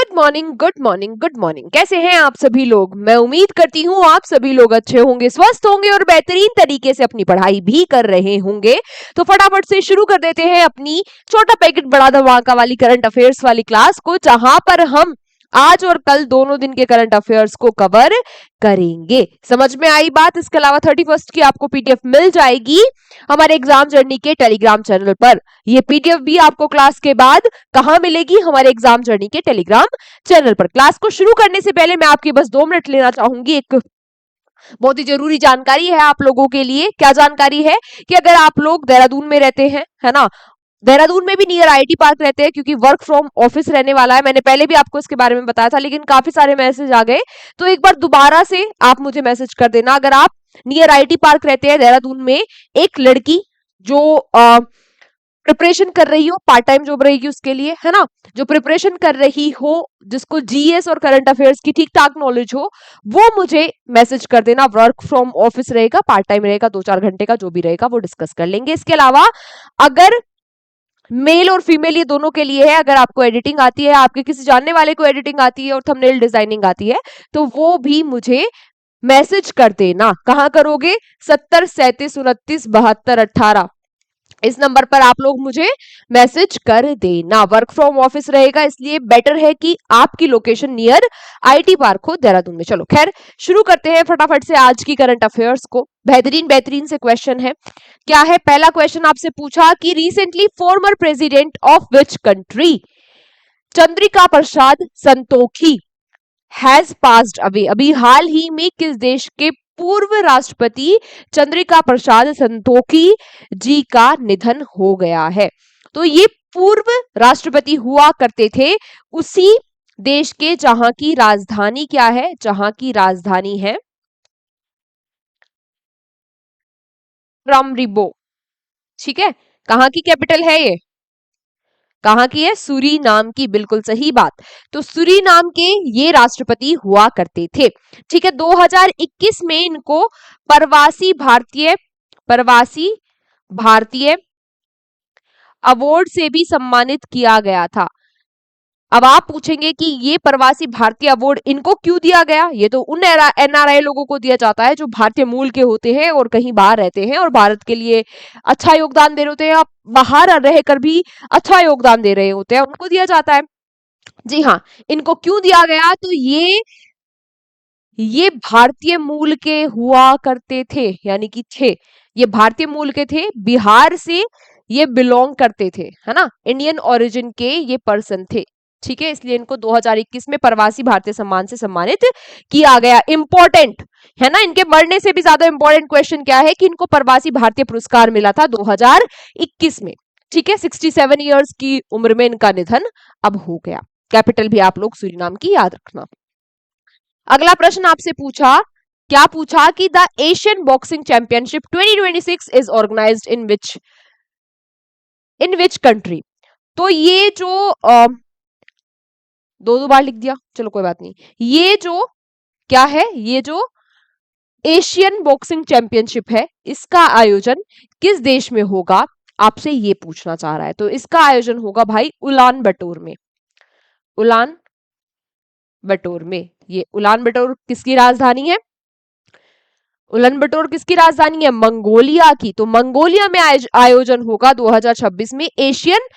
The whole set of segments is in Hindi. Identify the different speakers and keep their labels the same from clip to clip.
Speaker 1: Good morning, good morning. कैसे हैं आप सभी लोग? मैं उम्मीद करती हूँ आप सभी लोग अच्छे होंगे, स्वस्थ होंगे और बेहतरीन तरीके से अपनी पढ़ाई भी कर रहे होंगे। तो फटाफट से शुरू कर देते हैं अपनी छोटा पैकेट बड़ा धमाका वाली करंट अफेयर्स वाली क्लास को, जहां पर हम आज और कल दोनों दिन के करंट अफेयर्स को कवर करेंगे। समझ में आई बात? इसके अलावा 31 की आपको पीडीएफ मिल जाएगी हमारे एग्जाम जर्नी के टेलीग्राम चैनल पर। ये पीडीएफ भी आपको क्लास के बाद कहां मिलेगी? हमारे एग्जाम जर्नी के टेलीग्राम चैनल पर। क्लास को शुरू करने से पहले मैं आपकी बस 2 मिनट लेना चाहूंगी। एक बहुत ही जरूरी जानकारी है आप लोगों के लिए। क्या जानकारी है? कि अगर आप लोग देहरादून में रहते हैं, है ना, देहरादून में भी नियर आईटी पार्क रहते हैं, क्योंकि वर्क फ्रॉम ऑफिस रहने वाला है। मैंने पहले भी आपको इसके बारे में बताया था, लेकिन काफी सारे मैसेज आ गए, तो एक बार दोबारा से आप मुझे मैसेज कर देना। अगर आप नियर आईटी पार्क रहते हैं देहरादून में, एक लड़की जो प्रिपरेशन कर रही हो, पार्ट टाइम जॉब रहेगी उसके लिए, है ना, जो प्रिपरेशन कर रही हो, जिसको जीएस और करंट अफेयर्स की ठीक ठाक नॉलेज हो, वो मुझे मैसेज कर देना। वर्क फ्रॉम ऑफिस रहेगा, पार्ट टाइम रहेगा, 2-4 घंटे का जो भी रहेगा वो डिस्कस कर लेंगे। इसके अलावा अगर मेल और फीमेल ये दोनों के लिए है, अगर आपको एडिटिंग आती है, आपके किसी जानने वाले को एडिटिंग आती है और थंबनेल डिजाइनिंग आती है, तो वो भी मुझे मैसेज कर देना। कहां करोगे? 70 37 29 72 18 इस नंबर पर आप लोग मुझे मैसेज कर देना। वर्क फ्रॉम ऑफिस रहेगा, इसलिए बेटर है कि आपकी लोकेशन नियर आईटी पार्क हो देहरादून में। चलो खैर, शुरू करते हैं फटाफट से आज की करंट अफेयर्स को। बेहतरीन बेहतरीन से क्वेश्चन है। क्या है? पहला क्वेश्चन आपसे पूछा कि recently former president of which country Chandrika Prasad Santokhi has passed away. अभी हाल ही में किस देश के पूर्व राष्ट्रपति चंद्रिका प्रसाद संतोखी जी का निधन हो गया है? तो ये पूर्व राष्ट्रपति हुआ करते थे उसी देश के जहां की राजधानी क्या है? जहां की राजधानी है पारामारिबो। ठीक है, कहां की कैपिटल है ये? कहां की है? सूरीनाम की। बिल्कुल सही बात। तो सूरीनाम के ये राष्ट्रपति हुआ करते थे। ठीक है, 2021 में इनको प्रवासी भारतीय अवार्ड से भी सम्मानित किया गया था। अब आप पूछेंगे कि ये प्रवासी भारतीय अवार्ड इनको क्यों दिया गया? ये तो उन एनआरआई लोगों को दिया जाता है जो भारतीय मूल के होते हैं और कहीं बाहर रहते हैं और भारत के लिए अच्छा योगदान दे रहे होते हैं, आप बाहर रहकर भी अच्छा योगदान दे रहे होते हैं, उनको दिया जाता है। जी हाँ, इनको क्यों दिया गया? तो ये भारतीय मूल के हुआ करते थे, यानी कि थे, ये भारतीय मूल के थे, बिहार से ये बिलोंग करते थे, है ना, इंडियन ओरिजिन के ये पर्सन थे। ठीक है, इसलिए इनको 2021 में प्रवासी भारतीय सम्मान से सम्मानित किया गया। इंपॉर्टेंट है ना, इनके मरने से भी ज्यादा इंपॉर्टेंट क्वेश्चन क्या है कि इनको प्रवासी भारतीय पुरस्कार मिला था 2021 में। ठीक है, 67 ईयर्स की उम्र में इनका निधन अब हो गया। कैपिटल भी आप लोग सूरीनाम की याद रखना। अगला प्रश्न आपसे पूछा, क्या पूछा कि the Asian boxing championship 2026 is organised in which country? तो ये जो दो बार लिख दिया, चलो कोई बात नहीं। ये जो क्या है? ये जो एशियन बॉक्सिंग चैंपियनशिप है, इसका आयोजन किस देश में होगा? आपसे ये पूछना चाह रहा है। तो इसका आयोजन होगा भाई उलान बटोर में। उलान बटोर में। ये उलान बटोर किसकी राजधानी है? उलान बटोर किसकी राजधानी है? मंगोलिया की। तो मंगोलिया में आयोजन होगा 2026 में एशियन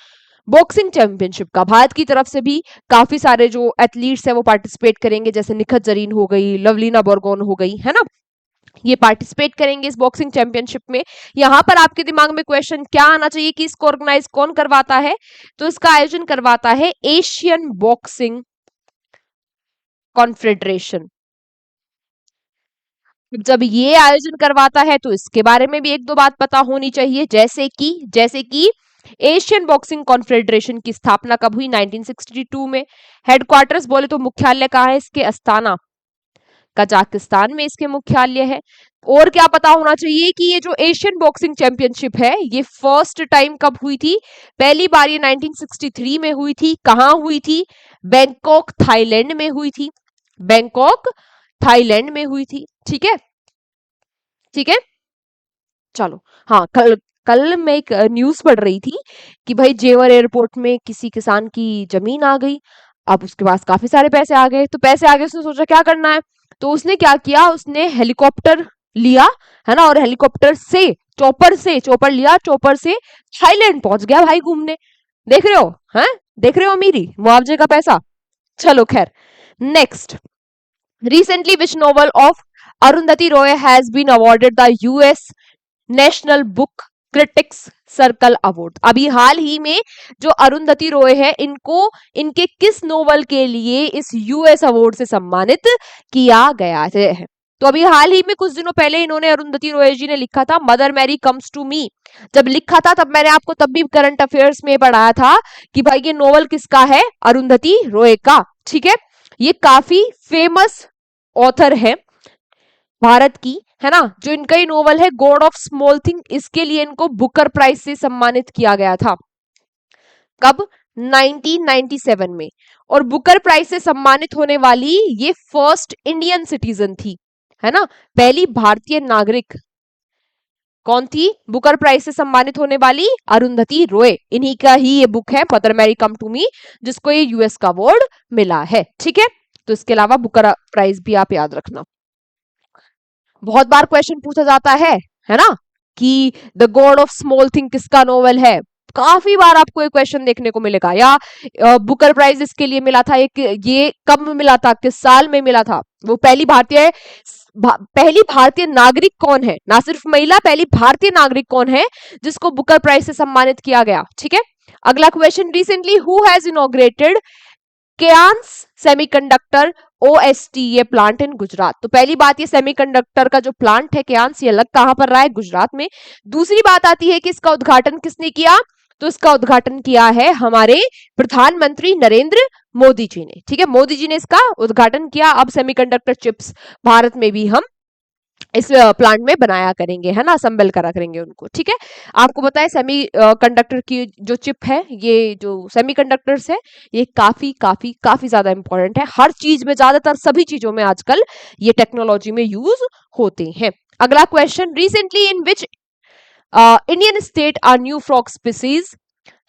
Speaker 1: बॉक्सिंग चैंपियनशिप का। भारत की तरफ से भी काफी सारे जो एथलीट्स है वो पार्टिसिपेट करेंगे, जैसे निखत जरीन हो गई, लवलीना बोरगोन हो गई, है ना, ये पार्टिसिपेट करेंगे इस बॉक्सिंग चैंपियनशिप में। यहां पर आपके दिमाग में क्वेश्चन क्या आना चाहिए कि इसको ऑर्गेनाइज कौन करवाता है? तो इसका आयोजन करवाता है एशियन बॉक्सिंग कॉन्फेडरेशन। जब ये आयोजन करवाता है तो इसके बारे में भी एक दो बात पता होनी चाहिए, जैसे कि एशियन बॉक्सिंग कॉन्फेडरेशन की स्थापना कब हुई? 1962 में। हेडक्वार्टर्स बोले तो मुख्यालय कहाँ है इसके? अस्ताना, कजाकिस्तान में इसके मुख्यालय है। और क्या पता होना चाहिए कि ये जो एशियन बॉक्सिंग चैंपियनशिप है ये फर्स्ट टाइम कब हुई थी? पहली बार ये 1963 में हुई थी। कहां हुई थी? बैंकॉक थाईलैंड में हुई थी। बैंकॉक थाईलैंड में हुई थी। ठीक है, ठीक है, चलो। हाँ, कल मैं एक न्यूज पढ़ रही थी कि भाई जेवर एयरपोर्ट में किसी किसान की जमीन आ गई। अब उसके पास काफी सारे पैसे आ गए, तो पैसे आ गए, उसने सोचा क्या करना है, तो उसने क्या किया, उसने हेलीकॉप्टर लिया, है ना, और हेलीकॉप्टर से चॉपर लिया, चॉपर से थाईलैंड पहुंच गया भाई घूमने। देख रहे हो, हैं, देख रहे हो अमीरी, मुआवजे का पैसा। चलो खैर, next, recently which novel of Arundhati Roy has been awarded the US national book critics circle award. अभी हाल ही में जो अरुंधति रॉय है, इनको इनके किस नोवेल के लिए इस यूएस अवार्ड से सम्मानित किया गया है? तो अभी हाल ही में कुछ दिनों पहले इन्होंने, अरुंधति रॉय जी ने लिखा था mother Mary comes to me. जब लिखा था तब मैंने आपको तब भी करंट अफेयर्स में पढ़ाया था कि भाई ये नोवेल किसका है, अरुंधति रॉय का। ठीक है, ये काफी फेमस ऑथर है भारत की, है ना। जो इनका ही नोवेल है गॉड ऑफ स्मॉल थिंग, इसके लिए इनको बुकर प्राइज से सम्मानित किया गया था। कब? 1997 में। और बुकर प्राइज से सम्मानित होने वाली ये फर्स्ट इंडियन सिटीजन थी, है ना, पहली भारतीय नागरिक कौन थी बुकर प्राइज से सम्मानित होने वाली? अरुंधति रॉय। इन्हीं का ही ये बुक है mother Mary come to me, जिसको ये यूएस का अवार्ड मिला है। ठीक है, तो इसके अलावा बुकर प्राइज भी आप याद रखना। बहुत बार क्वेश्चन पूछा जाता है ना, कि the God of small thing किसका नोवेल है? काफी बार आपको ये क्वेश्चन देखने को मिलेगा। या बुकर प्राइज इसके लिए मिला था, ये कब मिला था, किस साल में मिला था? वो पहली भारतीय नागरिक कौन है, ना सिर्फ महिला, पहली भारतीय नागरिक कौन है जिसको बुकर प्राइज से सम्मानित किया गया? ठीक है, अगला question, recently who has inaugurated Kaynes semiconductor OST ये प्लांट इन गुजरात? तो पहली बात, ये सेमीकंडक्टर का जो प्लांट है केयांस, ये लग कहां पर रहा है? गुजरात में। दूसरी बात आती है कि इसका उद्घाटन किसने किया? तो इसका उद्घाटन किया है हमारे प्रधानमंत्री नरेंद्र मोदी जी ने। ठीक है, मोदी जी ने इसका उद्घाटन किया। अब सेमीकंडक्टर चिप्स भारत में भी हम इस प्लांट में बनाया करेंगे, है ना, असेंबल करा करेंगे उनको। ठीक है, आपको पता है सेमी कंडक्टर की जो चिप है, ये जो सेमी कंडक्टर्स है, ये काफी काफी काफी ज्यादा इंपॉर्टेंट है। हर चीज में, ज्यादातर सभी चीजों में आजकल ये टेक्नोलॉजी में यूज होते हैं। अगला question, recently in which Indian state are new frog species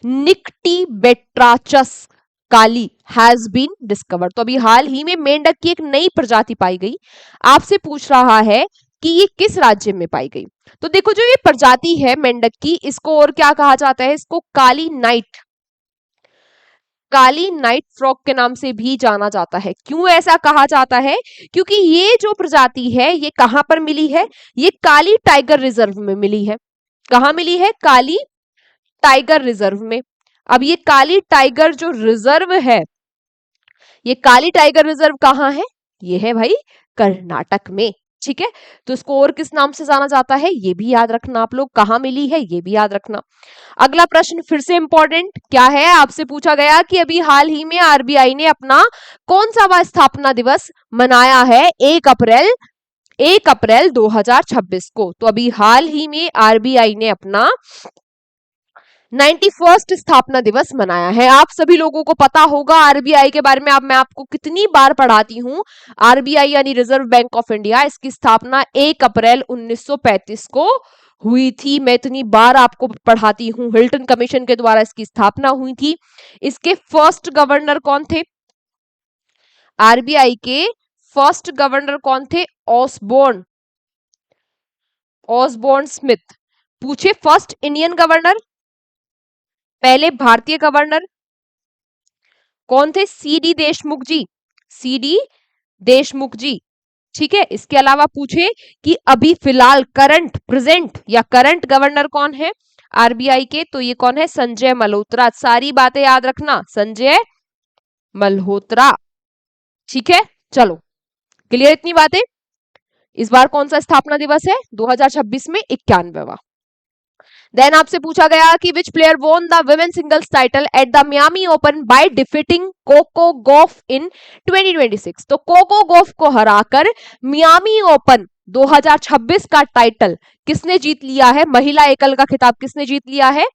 Speaker 1: Nyctibatrachus Kali has been discovered? तो अभी हाल ही में मेंढक की एक नई प्रजाति पाई गई। आपसे पूछ रहा है कि ये किस राज्य में पाई गई? तो देखो, जो ये प्रजाति है मेंढक की, इसको और क्या कहा जाता है? इसको काली नाइट फ्रॉग के नाम से भी जाना जाता है। क्यों ऐसा कहा जाता है? क्योंकि ये जो प्रजाति है, ये कहां पर मिली है? ये काली टाइगर रिजर्व में मिली है। कहां मिली है? काली टाइगर रिजर्व में। अब ये काली टाइगर जो रिजर्व है, ये काली टाइगर रिजर्व कहां है? ये है भाई कर्नाटक में। ठीक है, तो इसको और किस नाम से जाना जाता है, ये भी याद रखना आप लोग। कहां मिली है, ये भी याद रखना। अगला प्रश्न फिर से इंपॉर्टेंट क्या है, आपसे पूछा गया कि अभी हाल ही में आरबीआई ने अपना कौन सा स्थापना दिवस मनाया है? 1 अप्रैल 2026 को। तो अभी हाल ही में आरबीआई ने अपना 91st स्थापना दिवस मनाया है। आप सभी लोगों को पता होगा आरबीआई के बारे में। अब मैं आपको कितनी बार पढ़ाती हूं, आरबीआई यानी रिजर्व बैंक ऑफ इंडिया, इसकी स्थापना 1 अप्रैल 1935 को हुई थी। मैं इतनी बार आपको पढ़ाती हूं, हिल्टन कमीशन के द्वारा इसकी स्थापना हुई थी। इसके फर्स्ट गवर्नर कौन थे? आरबीआई के फर्स्ट गवर्नर कौन थे? Osborne Smith. पूछे, फर्स्ट इंडियन गवर्नर, पहले भारतीय गवर्नर कौन थे? सीडी देशमुख जी। सीडी देशमुख जी। ठीक है, इसके अलावा पूछे कि अभी फिलहाल करंट गवर्नर कौन है आरबीआई के? तो ये कौन है? संजय मल्होत्रा। सारी बातें याद रखना, संजय मल्होत्रा। ठीक है, चलो क्लियर इतनी बातें। इस बार कौन सा स्थापना दिवस है? 2026 में 91वां। देन आपसे पूछा गया कि which player won the women singles title at the Miami Open by defeating Coco Gauff in 2026। तो कोको गॉफ को हराकर मियामी ओपन 2026 का टाइटल किसने जीत लिया है? महिला एकल का खिताब किसने जीत लिया है?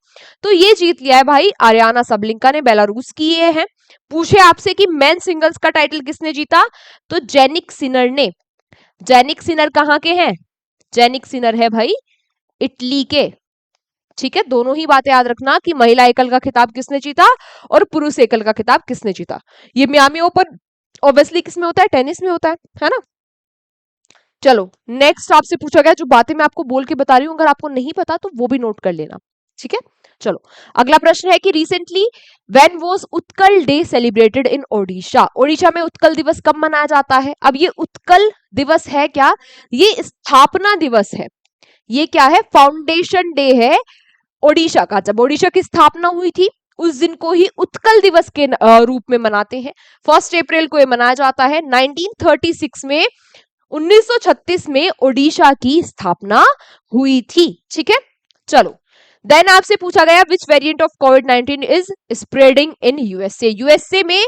Speaker 1: तो ये जीत लिया है भाई आरियाना सबलिंका ने, बेलारूस की ये है। पूछे आपसे कि मेन सिंगल्स का टाइटल किसने जीता? तो जेनिक सिनर ने। जेनिक सिनर कहां के हैं? जेनिक सिनर है भाई इटली के। ठीक है, दोनों ही बातें याद रखना कि महिला एकल का खिताब किसने जीता और पुरुष एकल का खिताब किसने जीता। ये मियामी ओपन ऑब्वियसली किसमें होता है, टेनिस में होता है ना। चलो नेक्स्ट आपसे पूछा गया, जो बातें मैं आपको बोल के बता रही हूं अगर आपको नहीं पता तो वो भी नोट कर लेना, ठीक है। चलो अगला प्रश्न है कि recently when was Utkal day celebrated in Odisha. Odisha में उत्कल दिवस कब मनाया जाता है। अब ये उत्कल दिवस है क्या, ये स्थापना दिवस है, ये क्या है, फाउंडेशन डे है ओडिशा का। जब ओडिशा की स्थापना हुई थी उस दिन को ही उत्कल दिवस के रूप में मनाते हैं। 1 अप्रैल को ये मनाया जाता है। 1936 में 1936 में ओडिशा की स्थापना हुई थी, ठीक है। चलो देन आपसे पूछा गया विच वेरिएंट ऑफ कोविड-19 is spreading in USA. USA में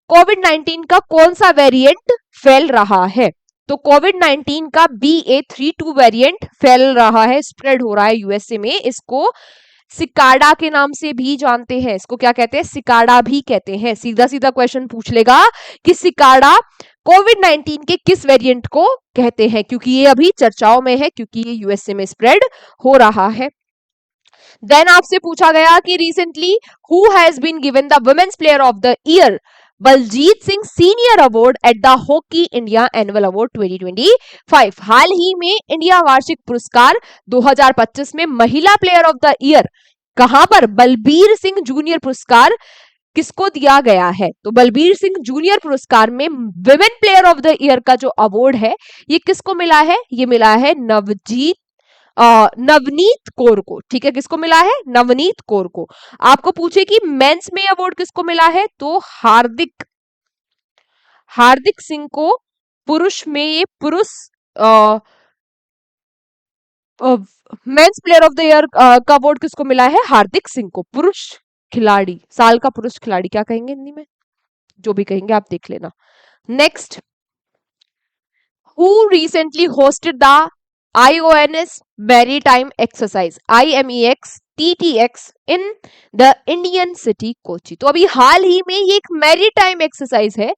Speaker 1: कोविड-19 का कौन सा वेरिएंट फैल रहा है। तो कोविड-19 का BA.3.2 वेरिएंट फैल रहा है, स्प्रेड हो रहा है यूएसए में। इसको सिकाडा के नाम से भी जानते हैं, इसको क्या कहते हैं, सिकाडा भी कहते हैं। सीधा सीधा क्वेश्चन पूछ लेगा कि सिकाडा कोविड-19 के किस वेरिएंट को कहते हैं, क्योंकि ये अभी चर्चाओं में है, क्योंकि ये यूएसए में स्प्रेड हो रहा है। देन आपसे पूछा गया कि recently who has been given the women's player of the year Baljit Singh senior award at the hockey India annual award 2025। हाल ही में इंडिया वार्षिक पुरस्कार 2025 में महिला प्लेयर ऑफ द ईयर कहां पर, बलबीर सिंह जूनियर पुरस्कार किसको दिया गया है। तो बलबीर सिंह जूनियर पुरस्कार में women player of the year का जो अवार्ड है ये किसको मिला है, ये मिला है नवनीत कौर को, ठीक है। किसको मिला है, नवनीत कौर को। आपको पूछे कि मेंस में अवार्ड किसको मिला है, तो हार्दिक सिंह को। पुरुष में ये पुरुष men's player of the year का अवार्ड किसको मिला है, हार्दिक सिंह को। पुरुष खिलाड़ी, साल का पुरुष खिलाड़ी क्या कहेंगे हिंदी में, जो भी कहेंगे आप देख लेना। Next, who recently hosted the IONS Maritime Exercise IMEX TTX in the Indian city Kochi. तो अभी हाल ही में ये एक मैरीटाइम एक्सरसाइज है,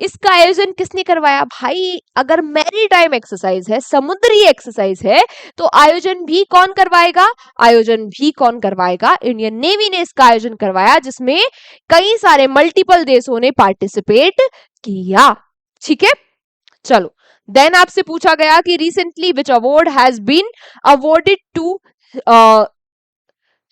Speaker 1: इसका आयोजन किसने करवाया भाई। अगर मैरीटाइम एक्सरसाइज है, समुद्री एक्सरसाइज है, तो आयोजन भी कौन करवाएगा, आयोजन भी कौन करवाएगा, इंडियन नेवी ने इसका आयोजन करवाया, जिसमें कई सारे मल्टीपल देशों ने पार्टिसिपेट किया, ठीक है। चलो देन आपसे पूछा गया कि recently which award has been awarded to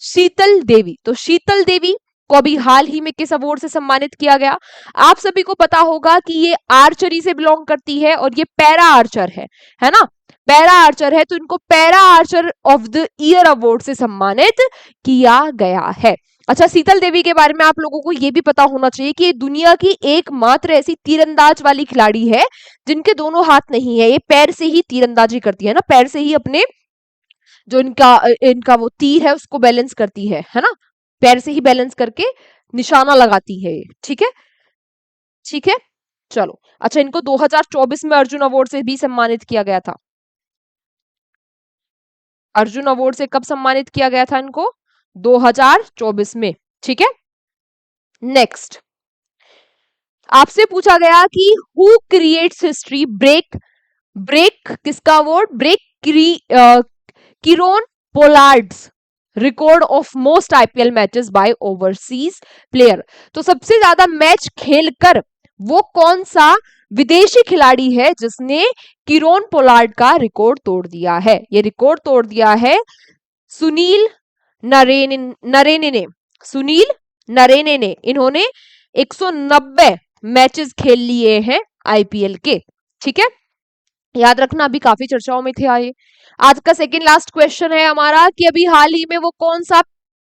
Speaker 1: Shital Devi. तो शीतल देवी को अभी हाल ही में किस अवार्ड से सम्मानित किया गया। आप सभी को पता होगा कि ये आर्चरी से बिलोंग करती है और ये पैरा आर्चर है ना, पैरा आर्चर है, तो इनको para Archer of the year award से सम्मानित किया गया है। अच्छा, शीतल देवी के बारे में आप लोगों को यह भी पता होना चाहिए कि ये दुनिया की एकमात्र ऐसी तीरंदाज वाली खिलाड़ी है जिनके दोनों हाथ नहीं है, ये पैर से ही तीरंदाजी करती है ना, पैर से ही अपने जो इनका वो तीर है उसको बैलेंस करती है ना, पैर से ही बैलेंस करके निशाना लगाती है ये, ठीक है, ठीक है। चलो अच्छा, इनको 2024 में अर्जुन अवार्ड से भी सम्मानित किया गया था। अर्जुन अवार्ड से कब सम्मानित किया गया था इनको, 2024 में, ठीक है। नेक्स्ट आपसे पूछा गया कि हु क्रिएट्स हिस्ट्री ब्रेक किसका award, break Kieron Pollard's record of most IPL matches by overseas player. तो सबसे ज्यादा मैच खेलकर वो कौन सा विदेशी खिलाड़ी है जिसने किरोन पोलार्ड का रिकॉर्ड तोड़ दिया है। ये रिकॉर्ड तोड़ दिया है सुनील नरेने ने। इन्होंने 190 मैचेस खेल लिए हैं IPL के, ठीक है, याद रखना, अभी काफी चर्चाओं में थे आए। आज का सेकंड लास्ट क्वेश्चन है हमारा कि अभी हाल ही में वो कौन सा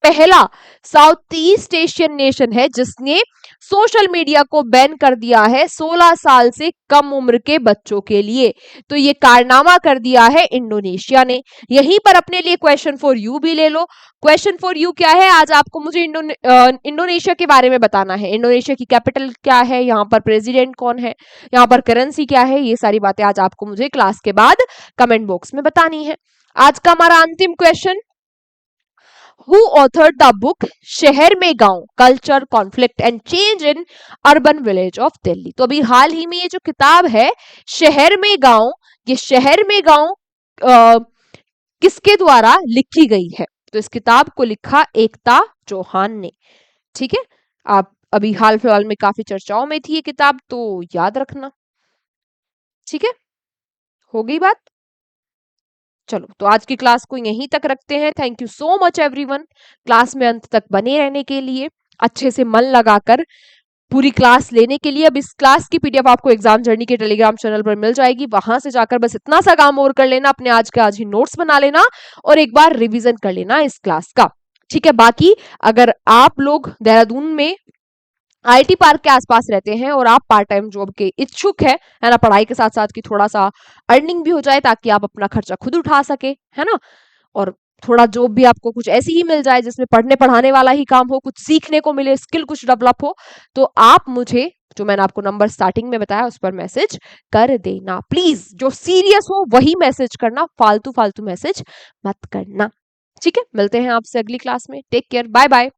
Speaker 1: पहला साउथ ईस्ट एशियन नेशन है जिसने सोशल मीडिया को बैन कर दिया है 16 साल से कम उम्र के बच्चों के लिए। तो ये कारनामा कर दिया है इंडोनेशिया ने। यहीं पर अपने लिए क्वेश्चन फॉर यू भी ले लो। क्वेश्चन फॉर यू क्या है, आज आपको मुझे इंडोनेशिया के बारे में बताना है। इंडोनेशिया की कैपिटल क्या है, यहाँ पर प्रेसिडेंट कौन है, यहाँ पर करेंसी क्या है, ये सारी बातें आज आपको मुझे क्लास के बाद कमेंट बॉक्स में बतानी है। आज का हमारा अंतिम question, Who authored the book शहर में गांव culture conflict and change in urban village of Delhi. तो अभी हाल ही में ये जो किताब है शहर में गांव, ये शहर में गांव किसके द्वारा लिखी गई है, तो इस किताब को लिखा एकता चौहान ने। ठीक है, आप अभी हाल फिलहाल में काफी चर्चाओं में थी ये किताब, तो याद रखना। ठीक है, हो गई बात। चलो, तो आज की क्लास को यहीं तक रखते हैं। Thank you so much everyone, class में अंत तक बने रहने के लिए, अच्छे से मन लगाकर पूरी क्लास लेने के लिए। अब इस क्लास की पीडीएफ आपको एग्जाम जर्नी के टेलीग्राम चैनल पर मिल जाएगी, वहां से जाकर बस इतना सा काम और कर लेना, अपने आज के आज ही नोट्स बना लेना और एक बार रिवीजन कर लेना इस क्लास का। ठीक है, बाकी अगर आप लोग देहरादून में आईटी पार्क के आसपास रहते हैं और आप पार्ट टाइम जॉब के इच्छुक है ना, पढ़ाई के साथ साथ की थोड़ा सा अर्निंग भी हो जाए ताकि आप अपना खर्चा खुद उठा सके, है ना, और थोड़ा जॉब भी आपको कुछ ऐसी ही मिल जाए जिसमें पढ़ने पढ़ाने वाला ही काम हो, कुछ सीखने को मिले, स्किल कुछ डेवलप हो, तो आप मुझे जो मैंने आपको नंबर स्टार्टिंग में बताया उस पर मैसेज कर देना प्लीज। जो सीरियस हो वही मैसेज करना, फालतू फालतू मैसेज मत करना। ठीक है, मिलते हैं आपसे अगली क्लास में। Take care, bye bye.